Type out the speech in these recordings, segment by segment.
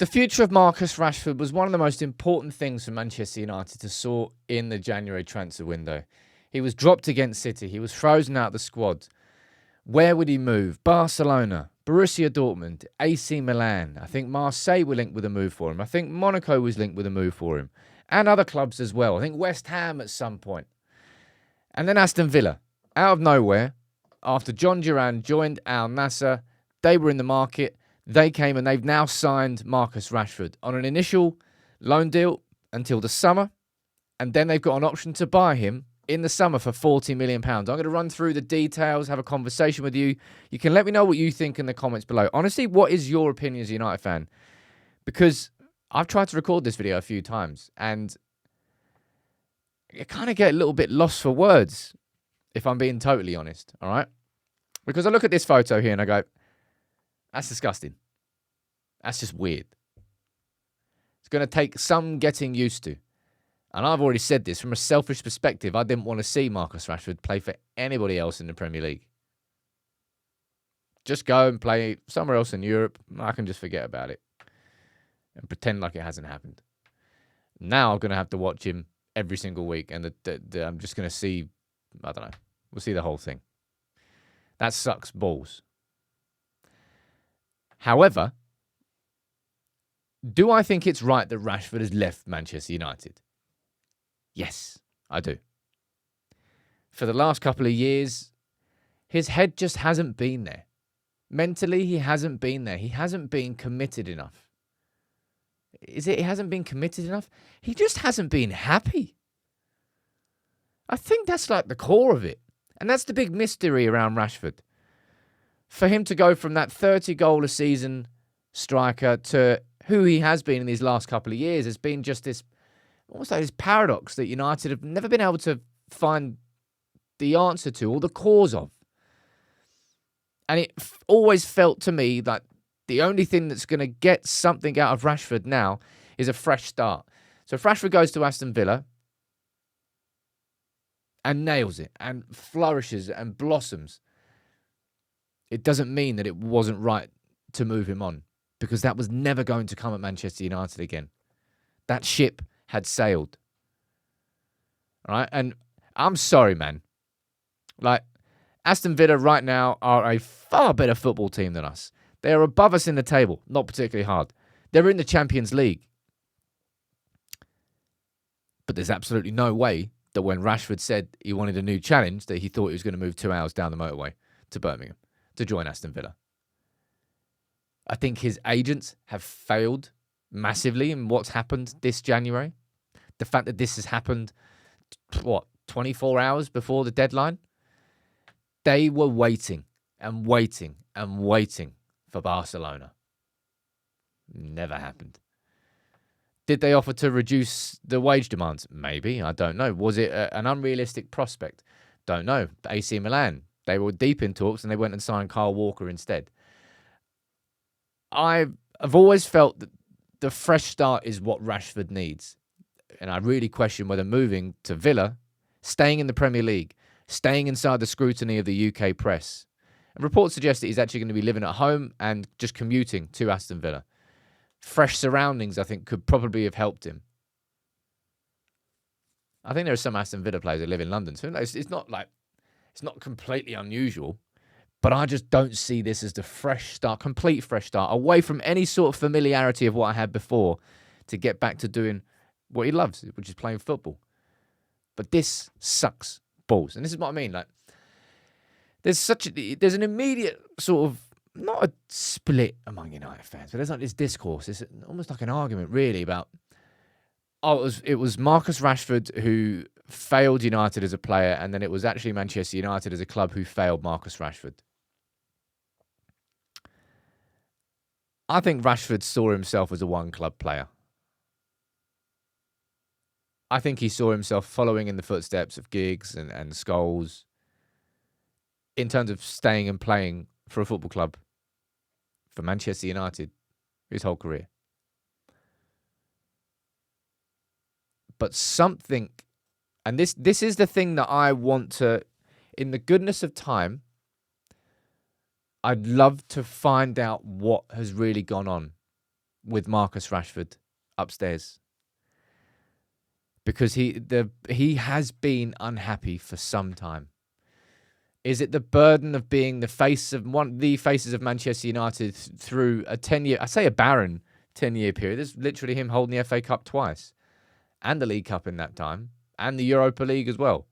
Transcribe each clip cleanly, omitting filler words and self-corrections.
The future of Marcus Rashford was one of the most important things for Manchester United to sort in the January transfer window. He was dropped against City. He was frozen out of the squad. Where would he move? Barcelona, Borussia Dortmund, AC Milan. I think Marseille were linked with a move for him. I think Monaco was linked with a move for him. And other clubs as well. I think West Ham at some point. And then Aston Villa. Out of nowhere, after John Duran joined Al Nassr, they were in the market. They came and they've now signed Marcus Rashford on an initial loan deal until the summer. And then they've got an option to buy him in the summer for £40 million. I'm going to run through the details, have a conversation with you. You can let me know what you think in the comments below. Honestly, what is your opinion as a United fan? Because I've tried to record this video a few times and you kind of get a little bit lost for words, if I'm being totally honest, all right? Because I look at this photo here and I go, that's disgusting. That's just weird. It's going to take some getting used to. And I've already said this, from a selfish perspective, I didn't want to see Marcus Rashford play for anybody else in the Premier League. Just go and play somewhere else in Europe. I can just forget about it and pretend like it hasn't happened. Now I'm going to have to watch him every single week, and I'm just going to see, I don't know, we'll see the whole thing. That sucks balls. However, do I think it's right that Rashford has left Manchester United? Yes, I do. For the last couple of years, his head just hasn't been there. Mentally, he hasn't been there. He hasn't been committed enough. Is it he hasn't been committed enough? He just hasn't been happy. I think that's like the core of it. And that's the big mystery around Rashford. For him to go from that 30-goal-a-season striker to who he has been in these last couple of years has been just this, almost like this paradox that United have never been able to find the answer to or the cause of. And it always felt to me that the only thing that's going to get something out of Rashford now is a fresh start. So if Rashford goes to Aston Villa and nails it and flourishes and blossoms, it doesn't mean that it wasn't right to move him on, because that was never going to come at Manchester United again. That ship had sailed. All right? And I'm sorry, man. Like, Aston Villa right now are a far better football team than us. They are above us in the table, not particularly hard. They're in the Champions League. But there's absolutely no way that when Rashford said he wanted a new challenge, that he thought he was going to move 2 hours down the motorway to Birmingham to join Aston Villa. I think his agents have failed massively in what's happened this January. The fact that this has happened, 24 hours before the deadline? They were waiting and waiting and waiting for Barcelona. Never happened. Did they offer to reduce the wage demands? Maybe. I don't know. Was it an unrealistic prospect? Don't know. AC Milan, they were deep in talks and they went and signed Kyle Walker instead. I've always felt that the fresh start is what Rashford needs. And I really question whether moving to Villa, staying in the Premier League, staying inside the scrutiny of the UK press. And reports suggest that he's actually going to be living at home and just commuting to Aston Villa. Fresh surroundings, I think, could probably have helped him. I think there are some Aston Villa players that live in London, so it's not completely unusual. But I just don't see this as the fresh start, complete fresh start, away from any sort of familiarity of what I had before, to get back to doing what he loves, which is playing football. But this sucks balls. And this is what I mean. Like, there's an immediate sort of, not a split among United fans, but there's like this discourse. It's almost like an argument, really, about, it was Marcus Rashford who failed United as a player, and then it was actually Manchester United as a club who failed Marcus Rashford. I think Rashford saw himself as a one-club player. I think he saw himself following in the footsteps of Giggs and Scholes in terms of staying and playing for a football club, for Manchester United, his whole career. But something, and this is the thing that I want to, in the goodness of time, I'd love to find out what has really gone on with Marcus Rashford upstairs, because he has been unhappy for some time. Is it the burden of being the face of the faces of Manchester United through a 10-year, I say a barren 10-year period? There's literally him holding the FA Cup twice and the League Cup in that time and the Europa League as well.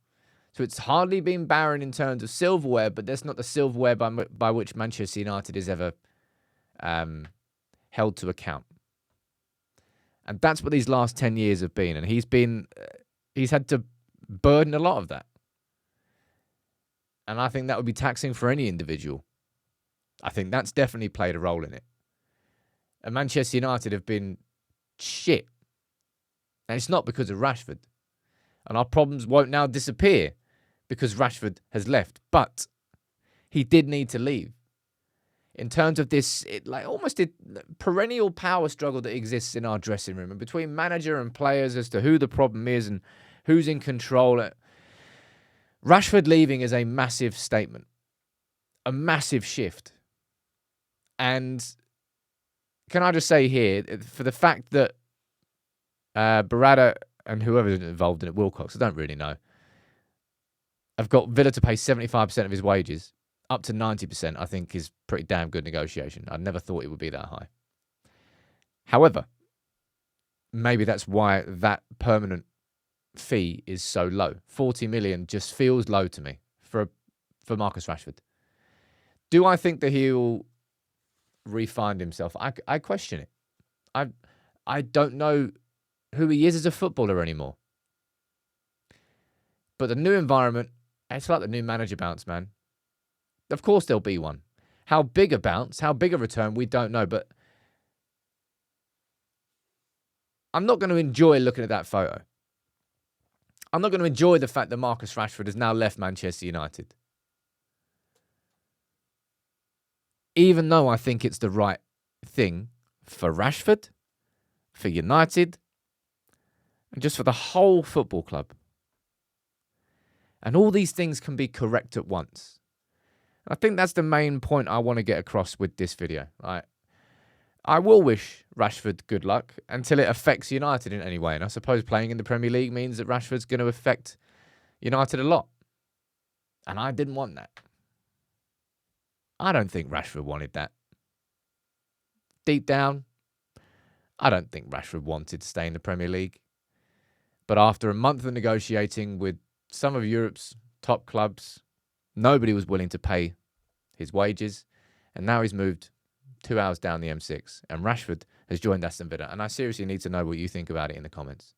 So it's hardly been barren in terms of silverware, but that's not the silverware by which Manchester United is ever held to account. And that's what these last 10 years have been. And he's had to burden a lot of that. And I think that would be taxing for any individual. I think that's definitely played a role in it. And Manchester United have been shit. And it's not because of Rashford. And our problems won't now disappear because Rashford has left. But he did need to leave. In terms of this, almost a perennial power struggle that exists in our dressing room and between manager and players as to who the problem is and who's in control. Rashford leaving is a massive statement, a massive shift. And can I just say here, for the fact that Barada and whoever's involved in it, Wilcox, I don't really know, have got Villa to pay 75% of his wages, up to 90%, I think is pretty damn good negotiation. I never thought it would be that high. However, maybe that's why that permanent fee is so low. 40 million just feels low to me for Marcus Rashford. Do I think that he'll re-find himself? I question it. I don't know who he is as a footballer anymore. But the new environment, it's like the new manager bounce, man. Of course there'll be one. How big a bounce, how big a return, we don't know. But I'm not going to enjoy looking at that photo. I'm not going to enjoy the fact that Marcus Rashford has now left Manchester United. Even though I think it's the right thing for Rashford, for United, and just for the whole football club. And all these things can be correct at once. I think that's the main point I want to get across with this video. I will wish Rashford good luck until it affects United in any way. And I suppose playing in the Premier League means that Rashford's going to affect United a lot. And I didn't want that. I don't think Rashford wanted that. Deep down, I don't think Rashford wanted to stay in the Premier League. But after a month of negotiating with some of Europe's top clubs, nobody was willing to pay his wages. And now he's moved 2 hours down the M6. And Rashford has joined Aston Villa. And I seriously need to know what you think about it in the comments.